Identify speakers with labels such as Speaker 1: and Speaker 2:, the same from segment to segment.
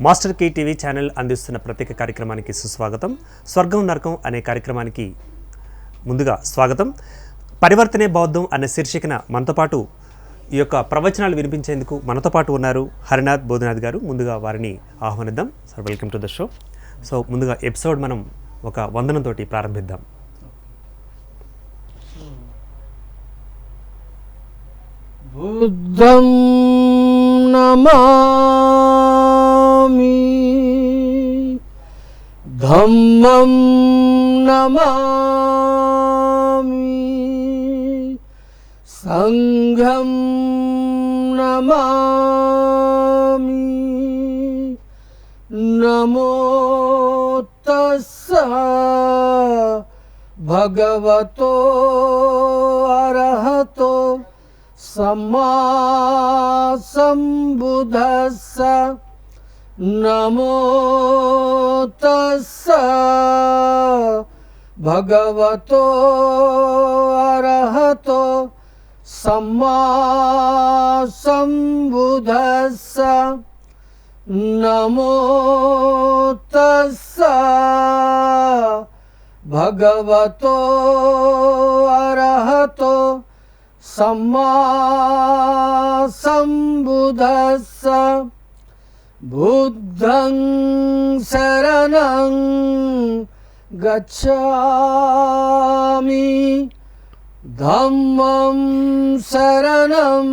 Speaker 1: Master కే TV channel అందిస్తున్న ప్రత్యేక కార్యక్రమానికి సుస్వాగతం. స్వర్గం నరకం అనే కార్యక్రమానికి ముందుగా స్వాగతం. పరివర్తనే బౌద్ధం అనే శీర్షికన మనతో పాటు ఈ యొక్క ప్రవచనాలు వినిపించేందుకు మనతో పాటు ఉన్నారు హరినాథ్ బోధనాథ్ గారు. ముందుగా వారిని ఆహ్వానిద్దాం. Sir, welcome to the show. So ముందుగా ఎపిసోడ్ మనం ఒక వందనంతో ప్రారంభిద్దాం.
Speaker 2: బుద్ధం నమామి, ధమ్మం నమామి, సంఘం నమామి. నమో తస్స భగవతో అర్హతో సమ్మా సంబుద్ధస్స. నమో తస్స భగవతో అర్హతో సమ్మా సంబుద్ధస్స. నమో తస్స భగవతో అర్హతో సమ్మా సంబుద్ధస్స. బుద్ధం శరణం గచ్ఛామి, ధమ్మం శరణం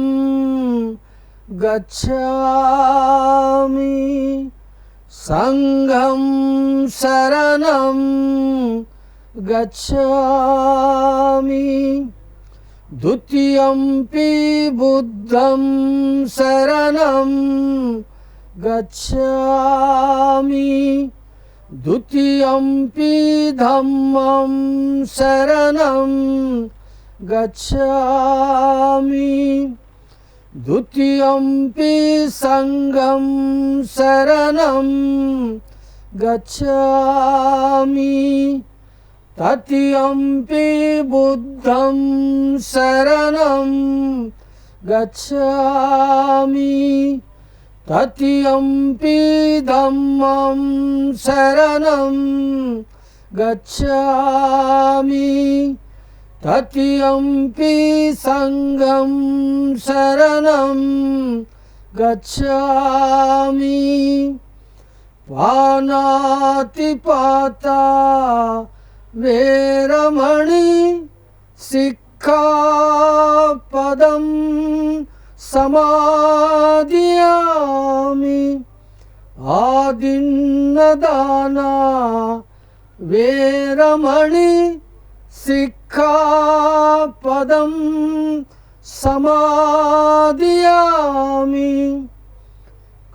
Speaker 2: గచ్ఛామి, సంఘం శరణం గచ్ఛామి. ద్వితీయంపి బుద్ధం శరణం గచ్ఛామి, ద్వితీయంపి ధమ్మం శరణం గచ్ఛామి, ద్వితీయంపి సంఘం శరణం గచ్ఛామి, తృతీయంపి బుద్ధం శరణం గచ్ఛామి, తృతీయంపి ధమ్మం శరణం గచ్ఛామి, తృతీయంపి సంఘం శరణం గచ్ఛామి. పానాతిపాత వేరమణి సిక్ఖాపదం సమాదియామి. ఆదిన్నదానా వేరమణి సిక్ఖాపదం సమాదియామి.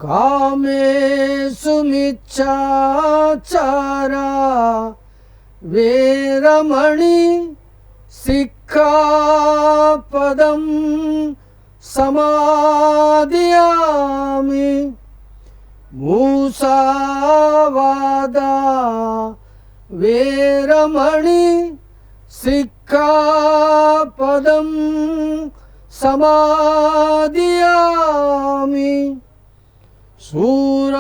Speaker 2: కామేషు మిచ్ఛాచారా వేరమణి సిక్ఖాపదం సమాదియామి. మూసావాదా వేరమణి సిక్ఖాపదం సమాదియామి. శూరామేరయ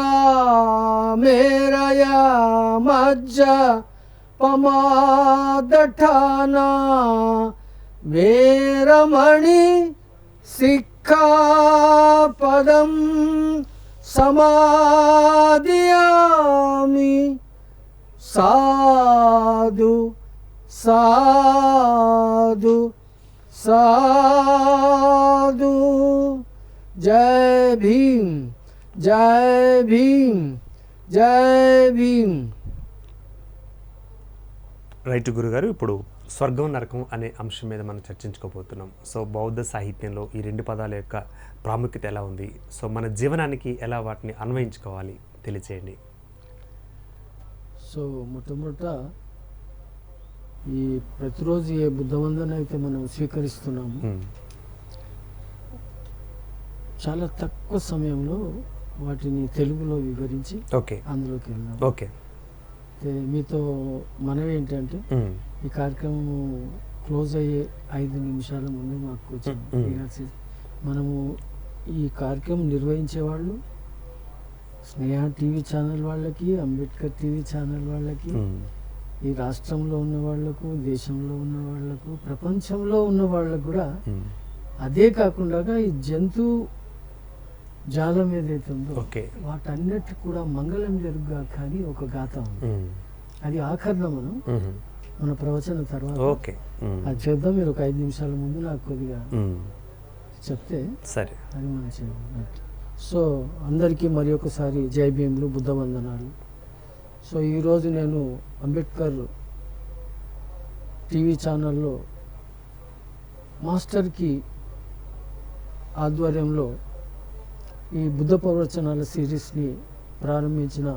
Speaker 2: మజ్జ పమాదఠానా వేరమణి సిక్ఖాపదం సమాదియామి. సాధు సాధు సాధు. జై భీమ్, జై భీమ్, జై భీమ్.
Speaker 1: రైట్ గురుగారు, ఇప్పుడు స్వర్గం నరకం అనే అంశం మీద మనం చర్చించుకోబోతున్నాం. సో బౌద్ధ సాహిత్యంలో ఈ రెండు పదాల యొక్క ప్రాముఖ్యత ఎలా ఉంది, సో మన జీవనానికి ఎలా వాటిని అన్వయించుకోవాలి తెలియచేయండి.
Speaker 2: సో మొట్టమొదట ఈ ప్రతిరోజు ఏ బుద్ధవందన అయితే మనం స్వీకరిస్తున్నాము, చాలా తక్కువ సమయంలో వాటిని తెలుగులో వివరించి అందులోకి వెళ్దాం.
Speaker 1: ఓకే.
Speaker 2: మీతో మనవి ఏంటంటే ఈ కార్యక్రమం క్లోజ్ అయ్యే 5 నిమిషాల ముందు మాకు మనము ఈ కార్యక్రమం నిర్వహించే వాళ్ళు స్నేహ టీవీ ఛానల్ వాళ్ళకి, అంబేద్కర్ టీవీ ఛానల్ వాళ్ళకి, ఈ రాష్ట్రంలో ఉన్న వాళ్లకు, దేశంలో ఉన్న వాళ్లకు, ప్రపంచంలో ఉన్న వాళ్ళకు కూడా అదే కాకుండా ఈ జంతు జాలం ఏదైతే ఉందో వాటన్నిటి కూడా మంగళం జరుగుగా కానీ ఒక గాథ ఉంది. అది ఆఖరణ మనం మన ప్రవచన తర్వాత అది చేద్దాం. మీరు ఒక 5 నిమిషాల ముందు నాకు కొద్దిగా చెప్తే సరే, అది మంచిది. సో అందరికీ మరి ఒకసారి జై భీములు, బుద్ధ వందనాలు. సో ఈరోజు నేను అంబేద్కర్ టీవీ ఛానల్లో మాస్టర్కి ఆధ్వర్యంలో ఈ బుద్ధ ప్రవచనాల సిరీస్ని ప్రారంభించిన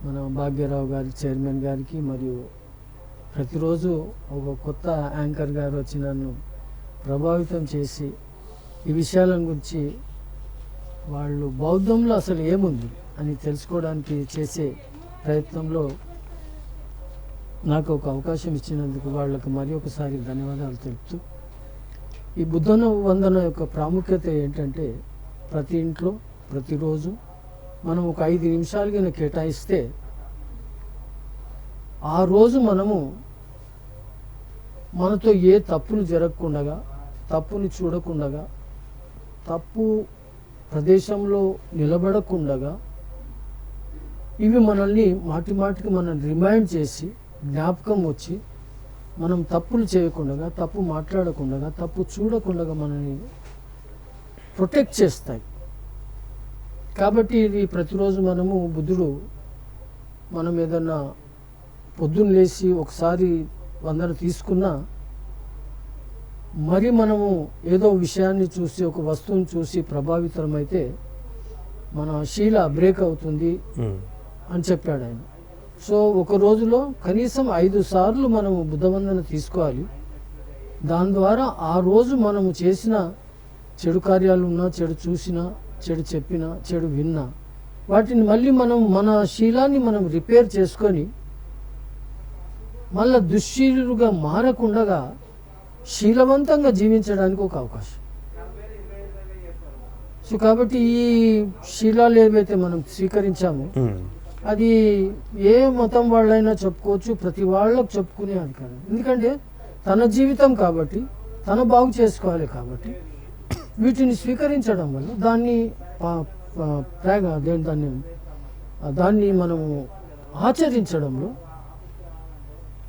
Speaker 2: మన భాగ్యరావు గారి, చైర్మన్ గారికి, మరియు ప్రతిరోజు ఒక కొత్త యాంకర్ గారు వచ్చి నన్ను ప్రభావితం చేసి ఈ విషయాల గురించి వాళ్ళు బౌద్ధంలో అసలు ఏముంది అని తెలుసుకోవడానికి చేసే ప్రయత్నంలో నాకు ఒక అవకాశం ఇచ్చినందుకు వాళ్ళకు మరి ఒకసారి ధన్యవాదాలు తెలుపుతూ, ఈ బుద్ధ వందన యొక్క ప్రాముఖ్యత ఏంటంటే ప్రతి ఇంట్లో ప్రతిరోజు మనం ఒక 5 నిమిషాలు కింద కేటాయిస్తే ఆ రోజు మనము మనతో ఏ తప్పులు జరగకుండా, తప్పుని చూడకుండా, తప్పు ప్రదేశంలో నిలబడకుండా ఇవి మనల్ని మాటి మాటికి మనం రిమైండ్ చేసి జ్ఞాపకం వచ్చి మనం తప్పులు చేయకుండా, తప్పు మాట్లాడకుండా, తప్పు చూడకుండా మనల్ని ప్రొటెక్ట్ చేస్తాయి. కాబట్టి ఇది ప్రతిరోజు మనము బుద్ధుడు మనం ఏదన్నా పొద్దున్న లేచి ఒకసారి వందన తీసుకున్నా మరి మనము ఏదో విషయాన్ని చూసి, ఒక వస్తువుని చూసి ప్రభావితమైతే మన శీల బ్రేక్ అవుతుంది అని చెప్పాడు ఆయన. సో ఒక రోజులో కనీసం 5 సార్లు మనము బుద్ధవందన తీసుకోవాలి. దాని ద్వారా ఆ రోజు మనము చేసిన చెడు కార్యాలు ఉన్నా, చెడు చూసినా, చెడు చెప్పినా, చెడు విన్నా, వాటిని మళ్ళీ మనం మన శీలాన్ని మనం రిపేర్ చేసుకొని మళ్ళా దుశ్శీలుగా మారకుండా శీలవంతంగా జీవించడానికి ఒక అవకాశం. సో కాబట్టి ఈ శీలాలు ఏవైతే మనం స్వీకరించామో అది ఏ మతం వాళ్ళైనా చెప్పుకోవచ్చు, ప్రతి వాళ్ళకు చెప్పుకునే అధికారం. ఎందుకంటే తన జీవితం కాబట్టి, తన బాగు చేసుకోవాలి కాబట్టి వీటిని స్వీకరించడం వల్ల దాన్ని మనము ఆచరించడంలో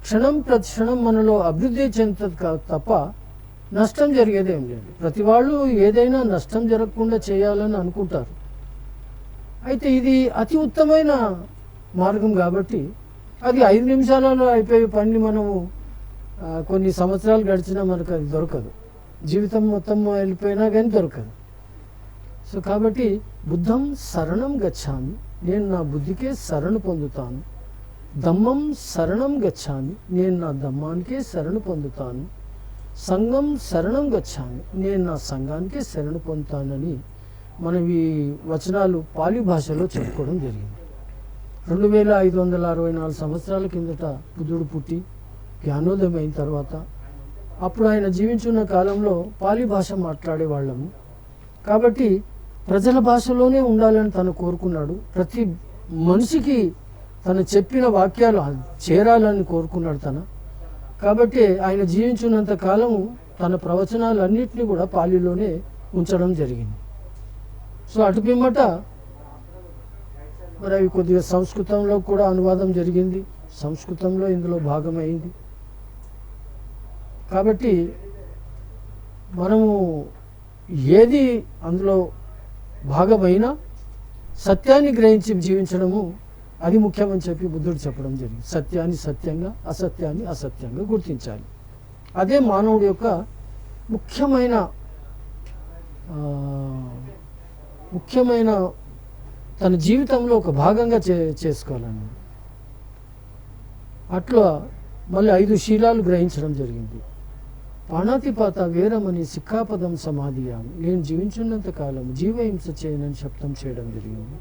Speaker 2: క్షణం ప్రతి క్షణం మనలో అభివృద్ధి చెందుతుంది తప్ప నష్టం జరిగేదేం లేదు. ప్రతి వాళ్ళు ఏదైనా నష్టం జరగకుండా చేయాలని అనుకుంటారు. అయితే ఇది అతి ఉత్తమైన మార్గం కాబట్టి అది 5 నిమిషాలలో అయిపోయే పని మనము కొన్ని సంవత్సరాలు గడిచినా మనకు అది దొరకదు. జీవితం మొత్తం వెళ్ళిపోయినా కానీ దొరకదు. సో కాబట్టి బుద్ధం శరణం గచ్చామి, నేను నా బుద్ధికే శరణు పొందుతాను. దమ్మం శరణం గచ్చామి, నేను నా దమ్మానికే శరణు పొందుతాను. సంఘం శరణం గచ్చామి, నేను నా సంఘానికే శరణు పొందుతానని మనం ఈ వచనాలు పాలి భాషలో చెప్పుకోవడం జరిగింది. 2564 సంవత్సరాల కిందట బుద్ధుడు పుట్టి జ్ఞానోదయం అయిన తర్వాత అప్పుడు ఆయన జీవించున్న కాలంలో పాలి భాష మాట్లాడేవాళ్ళము. కాబట్టి ప్రజల భాషలోనే ఉండాలని తను కోరుకున్నాడు. ప్రతి మనిషికి తను చెప్పిన వాక్యాలు చేరాలని కోరుకున్నాడు కాబట్టి ఆయన జీవించున్నంత కాలము తన ప్రవచనాలన్నింటినీ కూడా పాలిలోనే ఉంచడం జరిగింది. సో అటు పిమ్మట మరి అవి కొద్దిగా సంస్కృతంలో కూడా అనువాదం జరిగింది, సంస్కృతంలో ఇందులో భాగమైంది. కాబట్టి మనము ఏది అందులో భాగమైనా సత్యాన్ని గ్రహించి జీవించడము అది ముఖ్యమని చెప్పి బుద్ధుడు చెప్పడం జరిగింది. సత్యాన్ని సత్యంగా, అసత్యాన్ని అసత్యంగా గుర్తించాలి. అదే మానవుడి యొక్క ముఖ్యమైన తన జీవితంలో ఒక భాగంగా చేసుకోవాలని అట్లా మళ్ళీ 5 శీలాలు గ్రహించడం జరిగింది. పాణాతిపాత వేరమని సిక్కాపదం సమాధియామి, నేను జీవించున్నంత కాలం జీవహింస చేయనని శబ్దం చేయడం జరిగింది.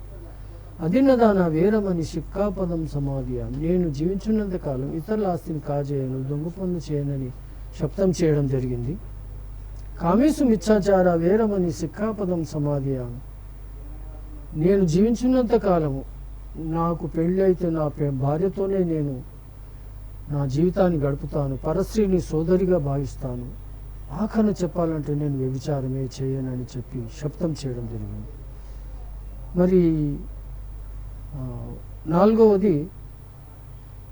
Speaker 2: అదిన్నదాన వేరమని సిక్కాపదం సమాధియామి, నేను జీవించున్నంత కాలం ఇతరుల ఆస్తిని కాజేయను, దొంగ పనులు చేయనని శబ్దం చేయడం జరిగింది. కామేశు మిచ్చాచార వేరమని సిక్కాపదం సమాధియామి, నేను జీవించినంత కాలము నాకు పెళ్ళి అయితే నా భార్యతోనే నేను నా జీవితాన్ని గడుపుతాను, పరస్త్రీని సోదరిగా భావిస్తాను, ఆఖరణ చెప్పాలంటే నేను వ్యభిచారమే చేయనని చెప్పి శపథం చేయడం జరిగింది. మరి నాలుగవది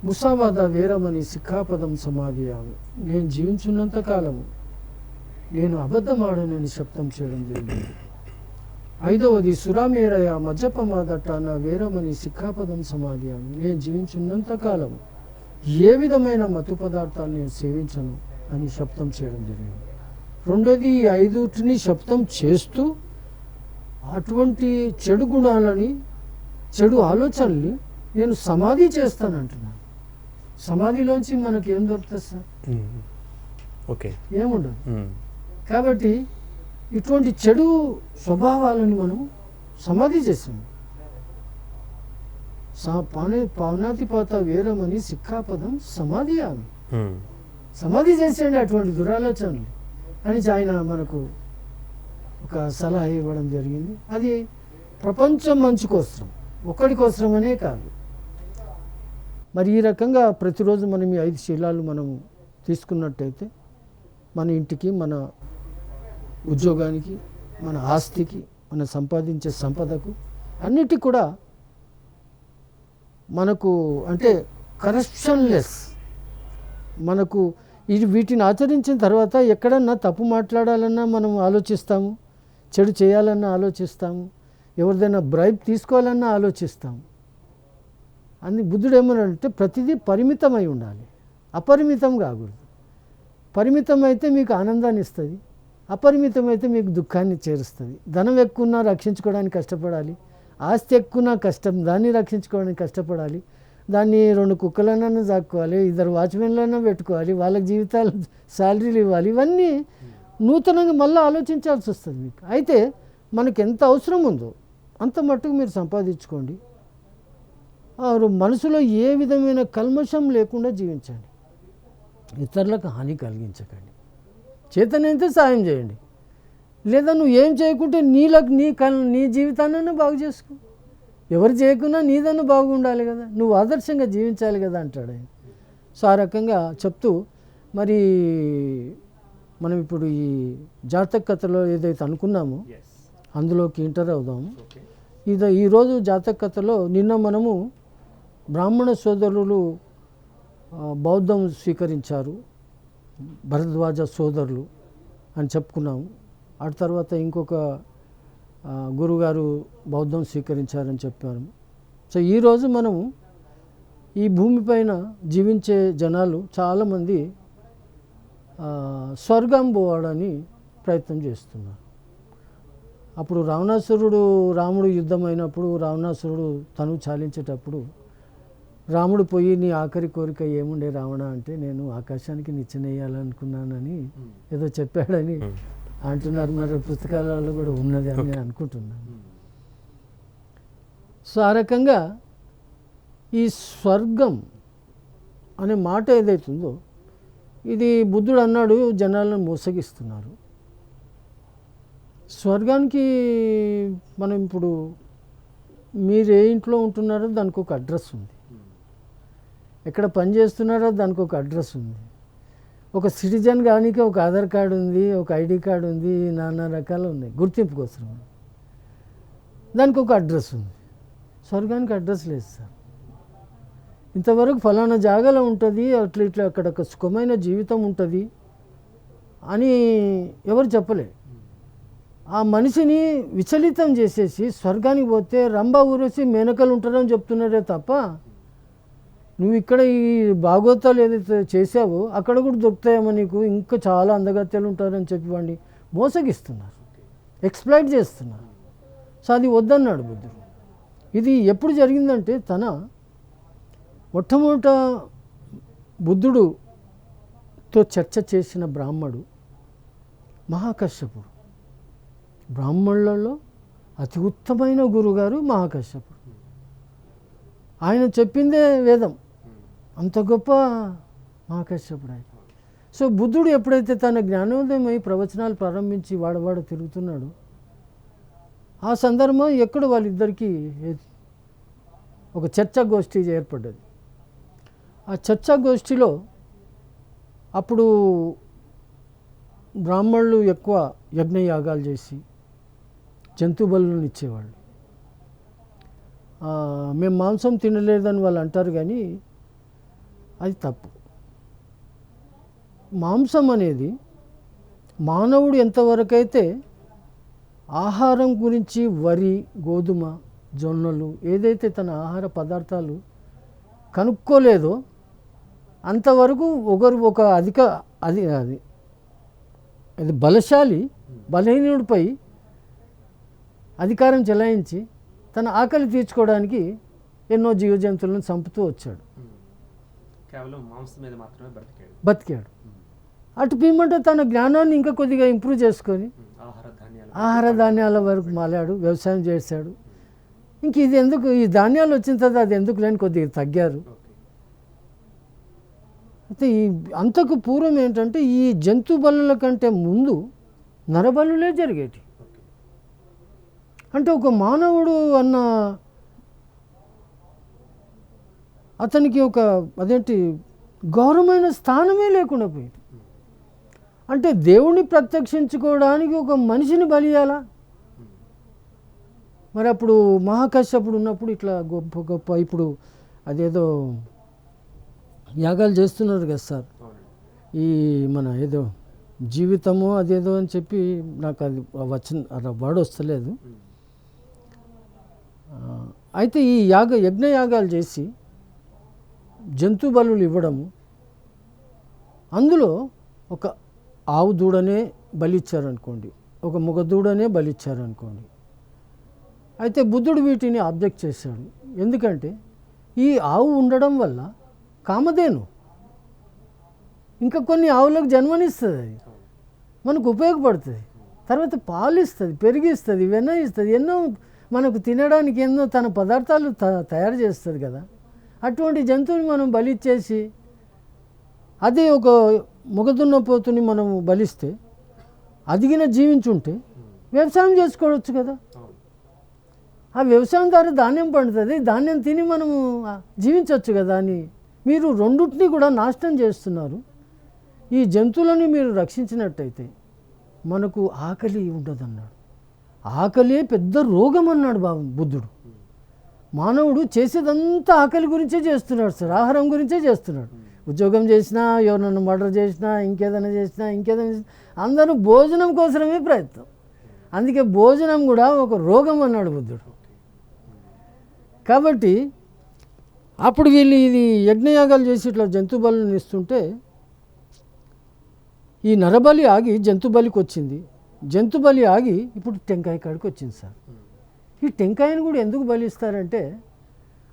Speaker 2: ముసావాద వీరమని సిక్కాపదం సమాధియాము. నేను జీవించున్నంత కాలము నేను అబద్ధమాడనని శపథం చేయడం జరిగింది. ఐదవది సురామేరయ మజ్జపమాదట్టాన వీరమని సిక్కాపదం సమాధియాము. నేను జీవించున్నంత కాలము ఏ విధమైన మత్తు పదార్థాలు నేను సేవించను అని శపథం చేయడం జరిగింది. రెండోది ఈ ఐదుటిని శపథం చేస్తూ అటువంటి చెడు గుణాలని చెడు ఆలోచనల్ని నేను సమాధి చేస్తానంటున్నాను. సమాధిలోంచి మనకి ఏం దొరుకుతుంది సార్?
Speaker 1: ఓకే,
Speaker 2: ఏముండదు. కాబట్టి ఇటువంటి చెడు స్వభావాలను మనం సమాధి చేసాము. పావనాతిపాత వీరమని సిక్కాపదం సమాధి ఆమె సమాధి చేసేయండి అటువంటి దురాలోచనలు అని ఆయన మనకు ఒక సలహా ఇవ్వడం జరిగింది. అది ప్రపంచం మంచి కోసం, ఒక్కడి కోసమనే కాదు. మరి ఈ రకంగా ప్రతిరోజు మనం ఈ 5 శీలాలు మనం తీసుకున్నట్టయితే మన ఇంటికి, మన ఉద్యోగానికి, మన ఆస్తికి, మనం సంపాదించే సంపదకు అన్నిటికీ కూడా మనకు అంటే కరప్షన్లెస్ మనకు వీటిని ఆచరించిన తర్వాత ఎక్కడన్నా తప్పు మాట్లాడాలన్నా మనం ఆలోచిస్తాము, చెడు చేయాలన్నా ఆలోచిస్తాము, ఎవరిదైనా బ్రైబ్ తీసుకోవాలన్నా ఆలోచిస్తాము. బుద్ధుడు ఏమన్నాడంటే ప్రతిదీ పరిమితమై ఉండాలి, అపరిమితం కాకూడదు. పరిమితం అయితే మీకు ఆనందాన్ని ఇస్తుంది, అపరిమితం అయితే మీకు దుఃఖాన్ని చేరుస్తుంది. ధనం ఎక్కువన్నా రక్షించుకోవడానికి కష్టపడాలి, ఆస్తి ఎక్కువన్నా కష్టం, దాన్ని రక్షించుకోవడానికి కష్టపడాలి. దాన్ని 2 కుక్కలన్నా సాక్కోవాలి, 2 వాచ్మెన్లన్నా పెట్టుకోవాలి, వాళ్ళకి జీవితాలు శాలరీలు ఇవ్వాలి. ఇవన్నీ నూతనంగా మళ్ళీ ఆలోచించాల్సి వస్తుంది మీకు. అయితే మనకి ఎంత అవసరం ఉందో అంత మట్టుకు మీరు సంపాదించుకోండి. మనసులో ఏ విధమైన కల్మషం లేకుండా జీవించండి, ఇతరులకు హాని కలిగించకండి, చేతనైతే సాయం చేయండి. లేదా నువ్వు ఏం చేయకుంటే నీ జీవితాన్ని బాగు చేసుకో, ఎవరు చేయకున్నా నీదన్నా బాగుండాలి కదా, నువ్వు ఆదర్శంగా జీవించాలి కదా అంటాడు ఆయన. సో ఆ రకంగా చెప్తూ మరి మనం ఇప్పుడు ఈ జాతక కథలో ఏదైతే అనుకున్నామో అందులోకి ఎంటర్ అవుదాము. ఈరోజు జాతక కథలో నిన్న మనము బ్రాహ్మణ సోదరులు బౌద్ధం స్వీకరించారు, భరద్వాజ సోదరులు అని చెప్పుకున్నాము. ఆ తర్వాత ఇంకొక గురుగారు బౌద్ధం స్వీకరించారని చెప్పారు. సో ఈరోజు మనము ఈ భూమిపైన జీవించే జనాలు చాలామంది స్వర్గం పోవడానికి ప్రయత్నం చేస్తున్నారు. అప్పుడు రాముడు యుద్ధమైనప్పుడు రావణాసురుడు తను చాలించేటప్పుడు రాముడు పోయి నీ ఆఖరి కోరిక ఏముండే రావణ అంటే నేను ఆకాశానికి నిచ్చెనేయాలనుకున్నానని ఏదో చెప్పాడని అంటున్నారు. మరి పుస్తకాలలో కూడా ఉన్నది అని నేను అనుకుంటున్నాను. సో ఆ రకంగా ఈ స్వర్గం అనే మాట ఏదైతుందో ఇది బుద్ధుడు అన్నాడు జనాలను మోసగిస్తున్నారు. స్వర్గానికి మనం ఇప్పుడు మీరు ఏ ఇంట్లో ఉంటున్నారో దానికి ఒక అడ్రస్ ఉంది, ఎక్కడ పని చేస్తున్నారో దానికి ఒక అడ్రస్ ఉంది, ఒక సిటిజన్ కానీ ఒక ఆధార్ కార్డు ఉంది, ఒక ఐడి కార్డు ఉంది, నానా రకాలు ఉన్నాయి గుర్తింపు కోసం. దానికి ఒక అడ్రస్ ఉంది. స్వర్గానికి అడ్రస్ లేదు సార్. ఇంతవరకు ఫలానా జాగాలో ఉంటుంది, ఇట్లా అక్కడ ఒక సుఖమైన జీవితం ఉంటుంది అని ఎవరు చెప్పలే. ఆ మనిషిని విచలితం చేసేసి స్వర్గానికి పోతే రంభ ఊరేసి మేనకలు ఉంటారని చెప్తున్నారే తప్ప నువ్వు ఇక్కడ ఈ భాగవతాలు ఏదైతే చేసావో అక్కడ కూడా దొరుకుతాయేమో నీకు, ఇంకా చాలా అందగత్యాలు ఉంటారని చెప్పి వాడిని మోసగిస్తున్నారు, ఎక్స్ప్లాయిట్ చేస్తున్నారు. సో అది వద్దన్నాడు బుద్ధుడు. ఇది ఎప్పుడు జరిగిందంటే మొట్టమొదట బుద్ధుడుతో చర్చ చేసిన బ్రాహ్మడు మహాకశ్యపుడు. బ్రాహ్మణులలో అతి ఉత్తమైన గురుగారు మహాకశ్యపుడు. ఆయన చెప్పిందే వేదం, అంత గొప్ప మహాకశ్యపుడు ఆయన. సో బుద్ధుడు ఎప్పుడైతే తన జ్ఞానోదయమై ప్రవచనాలు ప్రారంభించి వాడవాడు తిరుగుతున్నాడో ఆ సందర్భం ఎక్కడ వాళ్ళిద్దరికీ ఒక చర్చాగోష్ఠి ఏర్పడ్డది. ఆ చర్చాగోష్ఠిలో అప్పుడు బ్రాహ్మణులు ఎక్కువ యజ్ఞయాగాలు చేసి జంతు బలులను ఇచ్చేవాళ్ళు. మేము మాంసం తినలేదని వాళ్ళు అంటారు, కానీ అది తప్పు. మాంసం అనేది మానవుడు ఎంతవరకైతే ఆహారం గురించి వరి, గోధుమ, జొన్నలు ఏదైతే తన ఆహార పదార్థాలు కనుక్కోలేదో అంతవరకు ఒక అది బలశాలి బలహీనుడిపై అధికారం చెలాయించి తన ఆకలి తీర్చుకోవడానికి ఎన్నో జీవజంతువులను చంపుతూ వచ్చాడు.
Speaker 1: కేవలం మాంసం మీద మాత్రమే
Speaker 2: బతికాడు. అటు పీమంటే తన జ్ఞానాన్ని ఇంకా కొద్దిగా ఇంప్రూవ్ చేసుకొని ఆహార ధాన్యాల వరకు మాలాడు, వ్యవసాయం చేశాడు. ఇంక ఇది ఎందుకు, ఈ ధాన్యాలు వచ్చిన తర్వాత అది ఎందుకు లేని కొద్దిగా తగ్గారు. అయితే ఈ అంతకు పూర్వం ఏంటంటే ఈ జంతు బలుల కంటే ముందు నరబలులే జరిగేటి. అంటే ఒక మానవుడు అన్న అతనికి ఒక గౌరవమైన స్థానమే లేకుండా పోయింది. అంటే దేవుణ్ణి ప్రత్యక్షించుకోవడానికి ఒక మనిషిని బలియాలా? మరి అప్పుడు మహాకశ్యపుడు ఉన్నప్పుడు ఇట్లా గొప్ప గొప్ప ఇప్పుడు అదేదో యాగాలు చేస్తున్నారు కదా సార్, ఈ మన ఏదో జీవితము అదేదో అని చెప్పి నాకు అది వర్డ్ వస్తలేదు. అయితే ఈ యజ్ఞయాగాలు చేసి జంతు బలులు ఇవ్వడము, అందులో ఒక ఆవు దూడనే బలిచ్చారనుకోండి, ఒక మగ దూడనే బలిచ్చారనుకోండి. అయితే బుద్ధుడు వీటిని ఆబ్జెక్ట్ చేశాడు. ఎందుకంటే ఈ ఆవు ఉండడం వల్ల కామధేను ఇంకా కొన్ని ఆవులకు జన్మనిస్తుంది, అది మనకు ఉపయోగపడుతుంది, తర్వాత పాలు ఇస్తుంది, పెరిగిస్తుంది, వెన్న ఇస్తుంది, ఎన్నో మనకు తినడానికి ఎన్నో తన పదార్థాలు తయారు చేస్తుంది కదా. అటువంటి జంతువుని మనం బలిచ్చేసి అదే ఒక మొగదున్నపోతుని మనం బలిస్తే అదిగిన జీవించుంటే వ్యవసాయం చేసుకోవచ్చు కదా. ఆ వ్యవసాయం ద్వారా ధాన్యం పండుతుంది, ధాన్యం తిని మనము జీవించవచ్చు కదా అని మీరు రెండుటిని కూడా నాశనం చేస్తున్నారు. ఈ జంతువులని మీరు రక్షించినట్టయితే మనకు ఆకలి ఉండదన్నాడు. ఆకలే పెద్ద రోగం అన్నాడు బుద్ధుడు. మానవుడు చేసేదంతా ఆకలి గురించే చేస్తున్నాడు సార్, ఆహారం గురించే చేస్తున్నాడు. ఉద్యోగం చేసినా, ఎవరినైనా మర్డర్ చేసినా, ఇంకేదైనా చేసినా అందరూ భోజనం కోసమే ప్రయత్నం. అందుకే భోజనం కూడా ఒక రోగం అన్నాడు బుద్ధుడు. కాబట్టి అప్పుడు వీళ్ళు ఇది యజ్ఞయాగాలు చేసి ఇట్లా జంతు బలులను ఇస్తుంటే ఈ నరబలి ఆగి జంతు బలికి వచ్చింది. జంతు బలి ఆగి ఇప్పుడు టెంకాయ కాడికి వచ్చింది సార్. ఈ టెంకాయను కూడా ఎందుకు బలిస్తారంటే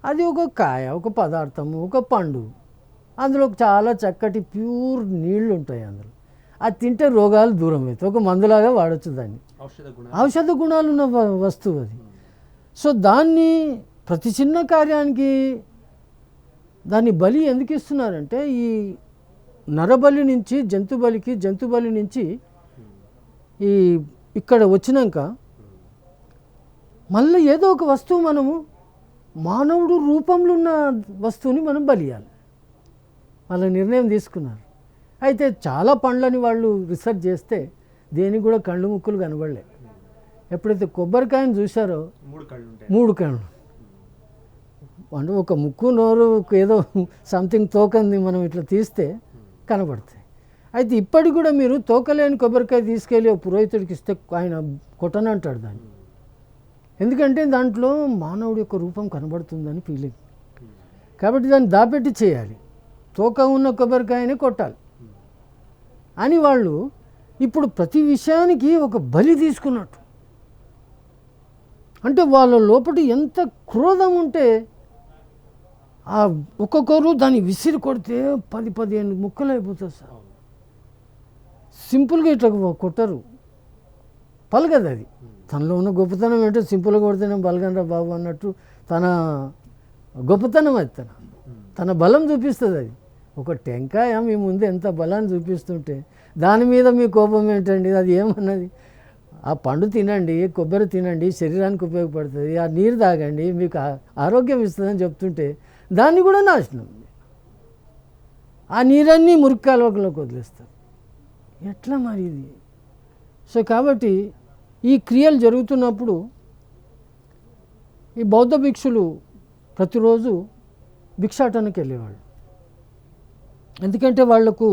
Speaker 2: అది ఒక కాయ, ఒక పదార్థము, ఒక పండు, అందులో చాలా చక్కటి ప్యూర్ నీళ్లు ఉంటాయి అందులో. అది తింటే రోగాలు దూరం అవుతాయి, ఒక మందులాగా వాడచ్చు దాన్ని, ఔషధ గుణాలు ఉన్న వస్తువు అది. సో దాన్ని ప్రతి చిన్న కార్యానికి దాన్ని బలి ఎందుకు ఇస్తున్నారంటే ఈ నరబలి నుంచి జంతు బలి నుంచి ఈ ఇక్కడ వచ్చినాక మళ్ళీ ఏదో ఒక వస్తువు మనము మానవుడు రూపంలో ఉన్న వస్తువుని మనం బలియాలి. వాళ్ళ నిర్ణయం తీసుకున్నారు. అయితే చాలా పండ్లని వాళ్ళు రీసెర్చ్ చేస్తే దేనికి కూడా కళ్ళు ముక్కులు కనబడలే. ఎప్పుడైతే కొబ్బరికాయను చూశారో 3 కళ్ళు, అంటే ఒక ముక్కు నోరు ఏదో సంథింగ్ తోకంది మనం ఇట్లా తీస్తే కనబడతాయి. అయితే ఇప్పటికి కూడా మీరు తోకలేని కొబ్బరికాయ తీసుకెళ్ళి ఒక పురోహితుడికి ఇస్తే ఆయన కొట్టనంటాడు దాన్ని. ఎందుకంటే దాంట్లో మానవుడి యొక్క రూపం కనబడుతుందని ఫీలింగ్. కాబట్టి దాన్ని దాపెట్టి చేయాలి, తోక ఉన్న కొబ్బరికాయనే కొట్టాలి అని వాళ్ళు ఇప్పుడు ప్రతి విషయానికి ఒక బలి తీసుకున్నట్టు. అంటే వాళ్ళ లోపల ఎంత క్రోధం ఉంటే ఒక్కొక్కరు దాన్ని విసిరి కొడితే 10-15 ముక్కలు అయిపోతుంది సార్. సింపుల్గా ఇట్లా కొట్టరు, పలగదు అది. తనలో ఉన్న గొప్పతనం ఏంటో సింపుల్గా కొడితేనే బలగనరా బాబు అన్నట్టు తన గొప్పతనం అది, తన బలం చూపిస్తుంది అది. ఒక టెంకాయ మీ ముందు ఎంత బలాన్ని చూపిస్తుంటే దాని మీద మీ కోపం ఏంటండి? అది ఏమన్నది? ఆ పండు తినండి, కొబ్బరి తినండి, శరీరానికి ఉపయోగపడుతుంది, ఆ నీరు తాగండి, మీకు ఆరోగ్యం ఇస్తుందని చెప్తుంటే దాన్ని కూడా నాశనం. ఆ నీరన్నీ మురికి కాలువలోకి వదిలేస్తారు. ఎట్లా మరి ఇది? సో కాబట్టి ఈ క్రియలు జరుగుతున్నప్పుడు ఈ బౌద్ధ భిక్షులు ప్రతిరోజు భిక్షాటనకి వెళ్ళేవాళ్ళు. ఎందుకంటే వాళ్లకు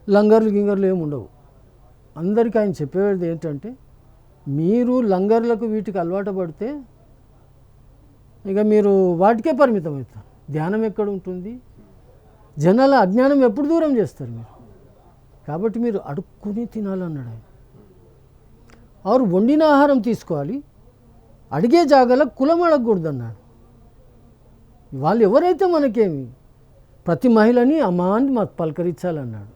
Speaker 2: లంగర్లు గింగర్లు ఏమి ఉండవు. అందరికీ ఆయన చెప్పేది ఏంటంటే, మీరు లంగర్లకు వీటికి అలవాటు పడితే ఇక మీరు వాటికే పరిమితం అవుతారు. ధ్యానం ఎక్కడ ఉంటుంది? జనాల అజ్ఞానం ఎప్పుడు దూరం చేస్తారు మీరు? కాబట్టి మీరు అడుక్కుని తినాలన్నాడు ఆయన. వారు వండిన ఆహారం తీసుకోవాలి, అడిగే జాగాలో కులం అడగకూడదు అన్నాడు. వాళ్ళు ఎవరైతే మనకేమి, ప్రతి మహిళని అమ్మా అని పలకరించాలన్నాడు.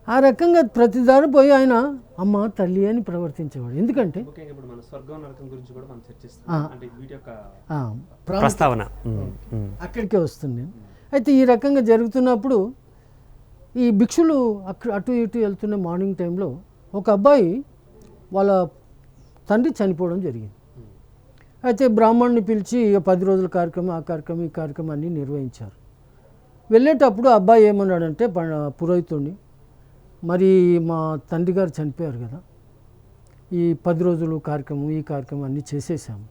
Speaker 2: ఆ రకంగా ప్రతిదారి పోయి ఆయన అమ్మ తల్లి అని ప్రవర్తించేవాడు. ఎందుకంటే
Speaker 1: ప్రస్తావన
Speaker 2: అక్కడికే వస్తుంది నేను. అయితే ఈ రకంగా జరుగుతున్నప్పుడు ఈ భిక్షులు అటు ఇటు వెళ్తున్న మార్నింగ్ టైంలో ఒక అబ్బాయి వాళ్ళ తండ్రి చనిపోవడం జరిగింది. అయితే బ్రాహ్మణ్ణి పిలిచి 10 రోజుల కార్యక్రమం, ఆ కార్యక్రమం, ఈ కార్యక్రమం అన్నీ నిర్వహించారు. వెళ్ళేటప్పుడు అబ్బాయి ఏమన్నాడంటే పురోహితుడిని, మరి మా తండ్రి గారు చనిపోయారు కదా, ఈ 10 రోజులు కార్యక్రమం, ఈ కార్యక్రమం అన్నీ చేసేసాము,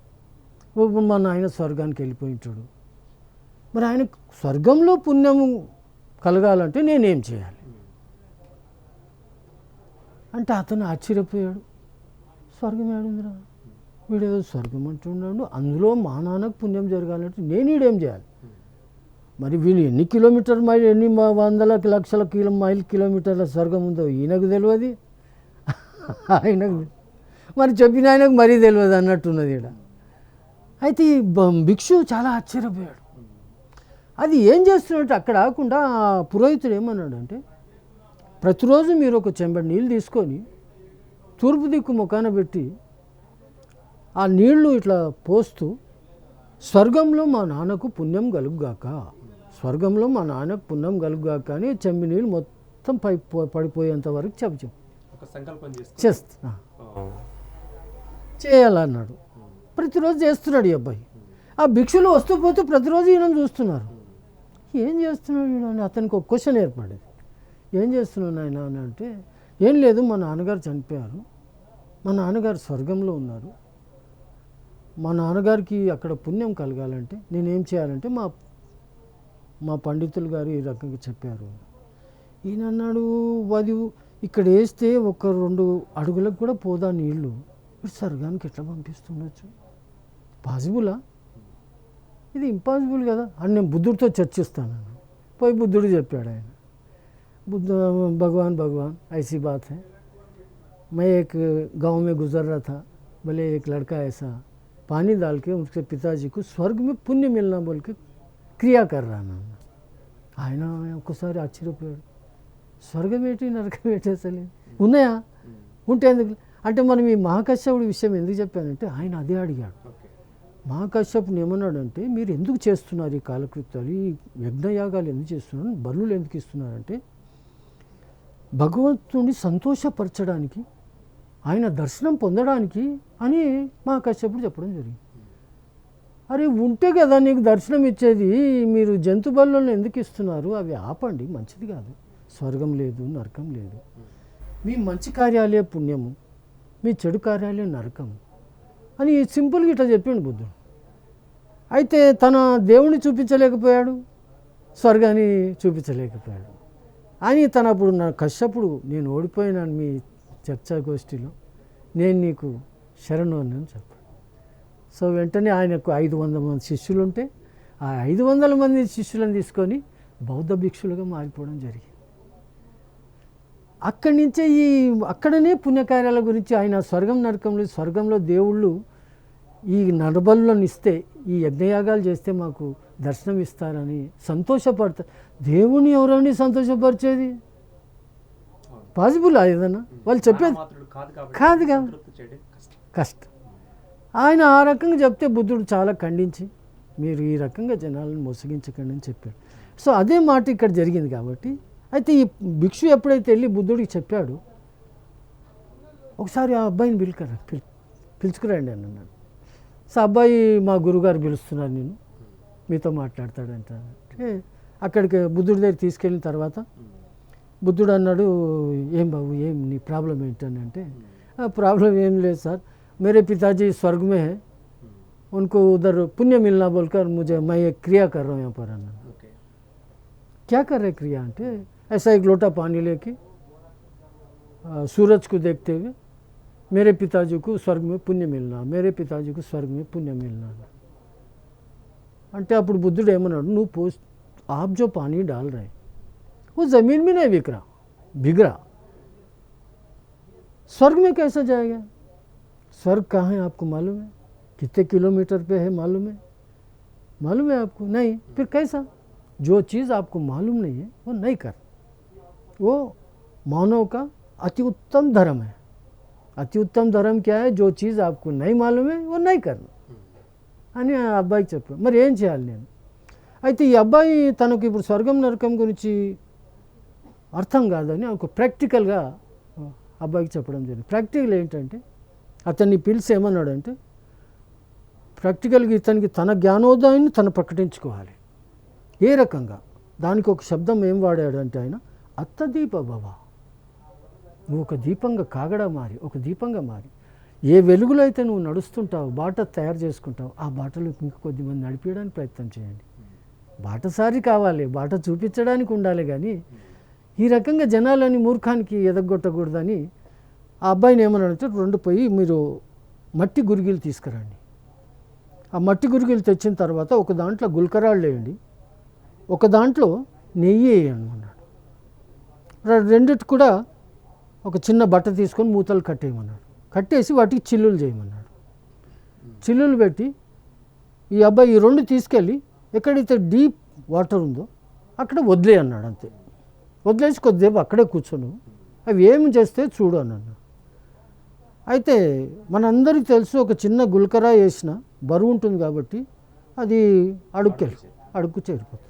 Speaker 2: మా నాయన స్వర్గానికి వెళ్ళిపోయి ఉంటాడు, మరి ఆయన స్వర్గంలో పుణ్యము కలగాలంటే నేనేం చేయాలి అంటే అతను ఆశ్చర్యపోయాడు. స్వర్గం ఏడుందిరా, వీడేదో స్వర్గం అంటున్నాడు, అందులో మా నాన్నకు పుణ్యం జరగాలంటే నేను ఈడేం చేయాలి? మరి వీళ్ళు ఎన్ని కిలోమీటర్ మైల్, ఎన్ని వందల లక్షల కిలోమీటర్ల స్వర్గం ఉందో ఈయనకు తెలియదు, ఆయనకు మరి చెప్పిన ఆయనకు మరీ తెలియదు అన్నట్టున్నది ఇక్కడ. అయితే ఈ భిక్షు చాలా ఆశ్చర్యపోయాడు. అది ఏం చేస్తున్నట్టు అక్కడ కాకుండా పురోహితుడు ఏమన్నాడంటే, ప్రతిరోజు మీరు ఒక చెంబడి నీళ్ళు తీసుకొని తూర్పు దిక్కు ముఖాన పెట్టి ఆ నీళ్లు ఇట్లా పోస్తూ, స్వర్గంలో మా నాన్నకు పుణ్యం కలుగుగాక, స్వర్గంలో మా నాన్నకు పుణ్యం కలుగుగాక అని చెంబి నీళ్ళు మొత్తం పడిపోయేంత వరకు చేస్తా చేయాలన్నాడు. ప్రతిరోజు చేస్తున్నాడు ఈ అబ్బాయి. ఆ భిక్షులు వస్తూ పోతూ ప్రతిరోజు ఈయన చూస్తున్నారు. ఏం చేస్తున్నాడు ఈయన అని అతనికి ఒక క్వశ్చన్ ఏర్పడేది. ఏం చేస్తున్నాను ఆయన అని అంటే, ఏం లేదు, మా నాన్నగారు చనిపోయారు, మా నాన్నగారు స్వర్గంలో ఉన్నారు, మా నాన్నగారికి అక్కడ పుణ్యం కలగాలంటే నేనేం చేయాలంటే మా పండితులు గారు ఈ రకంగా చెప్పారు. ఈయన అన్నాడు, అది ఇక్కడ వేస్తే 1-2 అడుగులకు కూడా పోదా నీళ్ళు, ఇప్పుడు స్వర్గానికి ఎట్లా పంపిస్తుండొచ్చు? పాసిబులా? ఇది ఇంపాసిబుల్ కదా అని నేను బుద్ధుడితో చర్చిస్తాను. పోయి బుద్ధుడు చెప్పాడు ఆయన, भगवान ऐसी बात है, मैं एक गांव में गुजर रहा था, भले एक लड़का ऐसा पानी डाल के उसके पिताजी को स्वर्ग में पुण्य मिलना बोल के क्रिया कर रहा ना. ఆయన ఒక్కసారి ఆశ్చర్యపోయాడు. స్వర్గం ఏంటి, నరకం ఏంటి, అసలు ఉన్నాయా? ఉంటే ఎందుకు అంటే మనం ఈ మహాకశ్యపుడి విషయం ఎందుకు చెప్పానంటే ఆయన అదే అడిగాడు. మహాకశ్యపుని ఏమన్నాడంటే, మీరు ఎందుకు చేస్తున్నారు ఈ కాలకృత్యాలు, ఈ యజ్ఞయాగాలు ఎందుకు చేస్తున్నారు, బలులు ఎందుకు ఇస్తున్నారంటే భగవంతుడిని సంతోషపరచడానికి, ఆయన దర్శనం పొందడానికి అని మహాకశ్యపుడు చెప్పడం జరిగింది. అరే ఉంటే కదా నీకు దర్శనం ఇచ్చేది, మీరు జంతు బలులను ఎందుకు ఇస్తున్నారు, అవి ఆపండి, మంచిది కాదు, స్వర్గం లేదు, నరకం లేదు, మీ మంచి కార్యాలే పుణ్యము, మీ చెడు కార్యాలే నరకము అని సింపుల్గా ఇట్లా చెప్పిండు బుద్ధుడు. అయితే తన దేవుని చూపించలేకపోయాడు, స్వర్గాన్ని చూపించలేకపోయాడు అని తన అప్పుడు నా కశ్యపుడు, నేను ఓడిపోయినాను మీ చర్చాగోష్ఠిలో, నేను నీకు శరణు అని చెప్పాడు. సో వెంటనే ఆయనకు 500 మంది శిష్యులు ఉంటే ఆ 500 మంది శిష్యులను తీసుకొని బౌద్ధ భిక్షులుగా మారిపోవడం జరిగింది. అక్కడి నుంచే అక్కడనే పుణ్యకార్యాల గురించి ఆయన స్వర్గంలో దేవుళ్ళు ఈ నరబలులను ఇస్తే, ఈ యజ్ఞయాగాలు చేస్తే మాకు దర్శనం ఇస్తారని సంతోషపడతారు. దేవుని ఎవరండి సంతోషపరిచేది? పాసిబుల్ ఏదన్నా వాళ్ళు చెప్పేది కాదు కదా, కష్టం. ఆయన ఆ రకంగా చెప్తే బుద్ధుడు చాలా ఖండించి, మీరు ఈ రకంగా జనాలను మోసగించకండి అని చెప్పాడు. సో అదే మాట ఇక్కడ జరిగింది. కాబట్టి అయితే ఈ భిక్షు ఎప్పుడైతే వెళ్ళి బుద్ధుడికి చెప్పాడు, ఒకసారి ఆ అబ్బాయిని పిలుచుకురండి అని అన్నాడు. సో అబ్బాయి మా గురుగారు పిలుస్తున్నారు, నేను మీతో మాట్లాడతాడంట అంటే అక్కడికి బుద్ధుడి దగ్గర తీసుకెళ్ళిన తర్వాత బుద్ధుడు అన్నాడు, ఏం బాబు ఏం నీ ప్రాబ్లం ఏంటని అంటే, ప్రాబ్లం ఏం లేదు సార్, मेरे पिताजी स्वर्ग में है, उनको उधर पुण्य मिलना बोलकर मुझे मैं एक क्रिया कर रहा हूँ यहाँ पर अन्ना। क्या कर रहे क्रिया అంటే ऐसा एक लोटा पानी लेके सूरज को देखते हुए मेरे पिताजी को स्वर्ग में पुण्य मिलना, मेरे पिताजी को स्वर्ग में पुण्य मिलना అంటే అప్పుడు బుద్ధుడు ఏమన్నాడు, నువ్వు आप जो पानी डाल रहे वो ज़मीन में नहीं भीग रहा, स्वर्ग में कैसा जाएगा? स्वर्ग कहाँ है आपको मालूम है? कितने किलोमीटर पे है मालूम है आपको? नहीं, फिर कैसा? जो चीज़ आपको मालूम नहीं है वो नहीं कर, वो मानव का अति उत्तम धर्म है। अति उत्तम धर्म क्या है? जो चीज़ आपको नहीं मालूम है वो नहीं करना అని ఆ అబ్బాయికి చెప్పాడు. మరి ఏం చేయాలి నేను? అయితే ఈ అబ్బాయి తనకు ఇప్పుడు స్వర్గం నరకం గురించి అర్థం కాదని ఒక ప్రాక్టికల్గా అబ్బాయికి చెప్పడం జరిగింది. ప్రాక్టికల్ ఏంటంటే అతన్ని పిలిచి ఏమన్నాడంటే, ప్రాక్టికల్గా ఇతనికి తన జ్ఞానోదయాన్ని తను ప్రకటించుకోవాలి. ఏ రకంగా? దానికి ఒక శబ్దం ఏం వాడాడంటే ఆయన, అత్తదీప భవ, నువ్వు ఒక దీపంగా కాగడా మారి, ఒక దీపంగా మారి, ఏ వెలుగులో అయితే నువ్వు నడుస్తుంటావు, బాట తయారు చేసుకుంటావు, ఆ బాటలో ఇంకా కొద్దిమంది నడిపించడానికి ప్రయత్నం చేయండి. బాటసారి కావాలి, బాట చూపించడానికి ఉండాలి, కానీ ఈ రకంగా జనాలని మూర్ఖానికి ఎదగొట్టకూడదని ఆ అబ్బాయిని ఏమన్నాడంటే, రెండు పోయి మీరు మట్టి గురిగిలు తీసుకురండి. ఆ మట్టి గురిగిలు తెచ్చిన తర్వాత ఒక దాంట్లో గుల్కరాళ్ళు వేయండి, ఒక దాంట్లో నెయ్యి వేయండి అన్నాడు. రెండిటి కూడా ఒక చిన్న బట్ట తీసుకొని మూతలు కట్టేయమన్నాడు. కట్టేసి వాటికి చిల్లులు చేయమన్నాడు. చిల్లులు పెట్టి ఈ అబ్బాయి ఈ రెండు తీసుకెళ్ళి ఎక్కడైతే డీప్ వాటర్ ఉందో అక్కడ వదిలే అన్నాడు. అంతే, వదిలేసి కొద్దిసేపు అక్కడే కూర్చోను, అవి ఏమి చేస్తే చూడు అన్నాడు. అయితే మనందరికీ తెలుసు, ఒక చిన్న గుల్కరా వేసిన బరువు ఉంటుంది కాబట్టి అది అడుక్కు చేరిపోతుంది.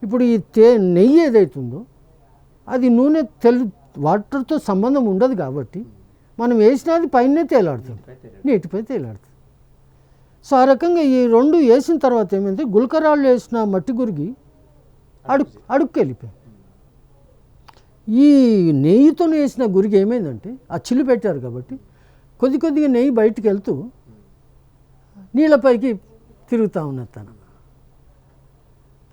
Speaker 2: ఇప్పుడు ఈ నెయ్యి ఏదైతుందో అది నూనె వాటర్తో సంబంధం ఉండదు కాబట్టి మనం వేసినది పైనే తేలాడుతుంది, నీటిపై తేలాడుతుంది. సో ఆ రకంగా ఈ రెండు వేసిన తర్వాత ఏమైంది, గుల్కరాళ్ళు వేసిన మట్టి గురిగి అడుక్కు వెళ్ళిపోయింది. ఈ నెయ్యితో వేసిన గురికి ఏమైందంటే, ఆ చిల్లు పెట్టారు కాబట్టి కొద్దిగా నెయ్యి బయటికి వెళ్తూ నీళ్ళపైకి తిరుగుతూ ఉన్నది తను.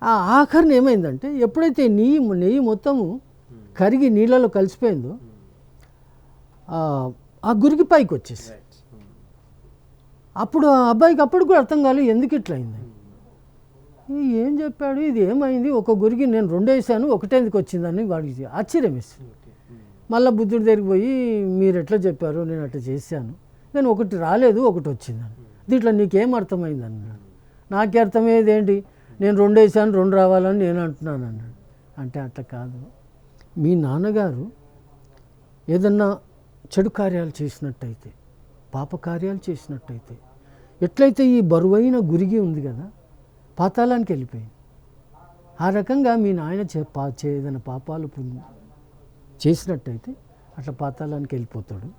Speaker 2: ఆ ఆఖరిని ఏమైందంటే, ఎప్పుడైతే నెయ్యి మొత్తము కరిగి నీళ్ళలో కలిసిపోయిందో ఆ గురికి పైకి వచ్చేసి, అప్పుడు ఆ అబ్బాయికి అప్పుడు కూడా అర్థం కాలేదు ఎందుకు ఇట్లా అయింది. ఏం చెప్పాడు, ఇది ఏమైంది, ఒక గురికి నేను రెండు వేసాను ఒకటే ఎందుకు వచ్చిందని వాడికి ఆశ్చర్యం వేసింది. మళ్ళీ బుద్ధుడి దగ్గరికి పోయి, మీరు ఎట్లా చెప్పారు, నేను అట్లా చేశాను, నేను ఒకటి రాలేదు ఒకటి వచ్చిందని, దీంట్లో నీకేం అర్థమైంది అన్నాడు. నాకే అర్థమయ్యేది ఏంటి, నేను రెండు వేసాను రెండు రావాలని నేను అంటున్నాను అన్నాడు. అంటే అట్లా కాదు, మీ నాన్నగారు ఏదన్నా చెడు కార్యాలు చేసినట్టయితే, పాపకార్యాలు చేసినట్టయితే, ఎట్లయితే ఈ బరువైన గురిగి ఉంది కదా పాతాళానికి వెళ్ళిపోయింది, ఆ రకంగా మీ నాయన ఏదైనా పాపాలు చేసినట్టయితే అట్లా పాతాళానికి వెళ్ళిపోతాడు.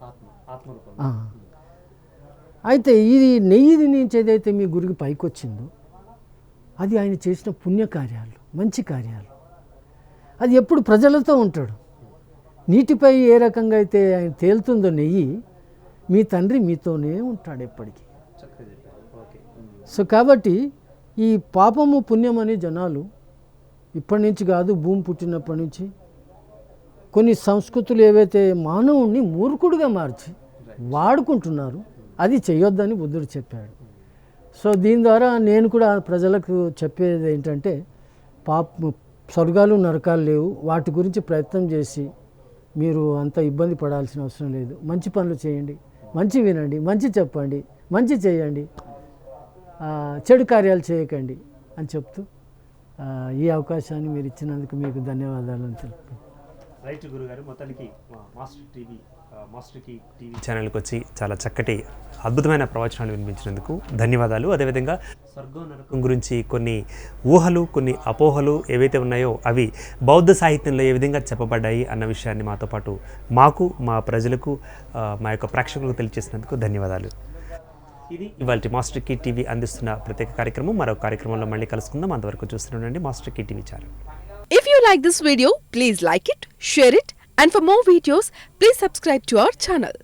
Speaker 2: అయితే ఇది నెయ్యి నుంచి ఏదైతే మీ గురికి పైకి వచ్చిందో అది ఆయన చేసిన పుణ్యకార్యాలు, మంచి కార్యాలు. అది ఎప్పుడు ప్రజలతో ఉంటాడు. నీటిపై ఏ రకంగా అయితే ఆయన తేలుతుందో నెయ్యి, మీ తండ్రి మీతోనే ఉంటాడు ఎప్పటికీ. సో కాబట్టి ఈ పాపము పుణ్యమని జనాలు ఇప్పటి నుంచి కాదు, భూమి పుట్టినప్పటి నుంచి కొన్ని సంస్కృతులు ఏవైతే మానవుణ్ణి మూర్ఖుడిగా మార్చి వాడుకుంటున్నారు, అది చేయొద్దని బుద్ధుడు చెప్పాడు. సో దీని ద్వారా నేను కూడా ప్రజలకు చెప్పేది ఏంటంటే, స్వర్గాలు నరకాలు లేవు, వాటి గురించి ప్రయత్నం చేసి మీరు అంత ఇబ్బంది పడాల్సిన అవసరం లేదు. మంచి పనులు చేయండి, మంచి వినండి, మంచి చెప్పండి, మంచి చేయండి, చెడు కార్యాలు చేయకండి అని చెప్తూ ఈ అవకాశాన్ని మీరు ఇచ్చినందుకు మీకు ధన్యవాదాలు అని తెలుపుతున్నాను.
Speaker 1: రైట్ గురుగారు, మొత్తానికి మాస్టర్ టీవీ మాస్టర్కి టీవీ ఛానల్కి వచ్చి చాలా చక్కటి అద్భుతమైన ప్రవచనాలు వినిపించినందుకు ధన్యవాదాలు. అదేవిధంగా స్వర్గం నరకం గురించి కొన్ని ఊహలు, కొన్ని అపోహలు ఏవైతే ఉన్నాయో అవి బౌద్ధ సాహిత్యంలో ఏ విధంగా చెప్పబడ్డాయి అన్న విషయాన్ని మాతో పాటు మాకు, మా ప్రజలకు, మా యొక్క ప్రేక్షకులకు తెలియజేసినందుకు ధన్యవాదాలు. ఇది ఇవాళ మాస్టర్ కీ టీవీ అందిస్తున్న ప్రత్యేక కార్యక్రమం. మరో కార్యక్రమంలో మళ్ళీ కలుసుకుందాం. అంతవరకు చూస్తుండండి master key TV channel.
Speaker 3: If you like this video, please like it, share it, and for more videos, please subscribe to our channel.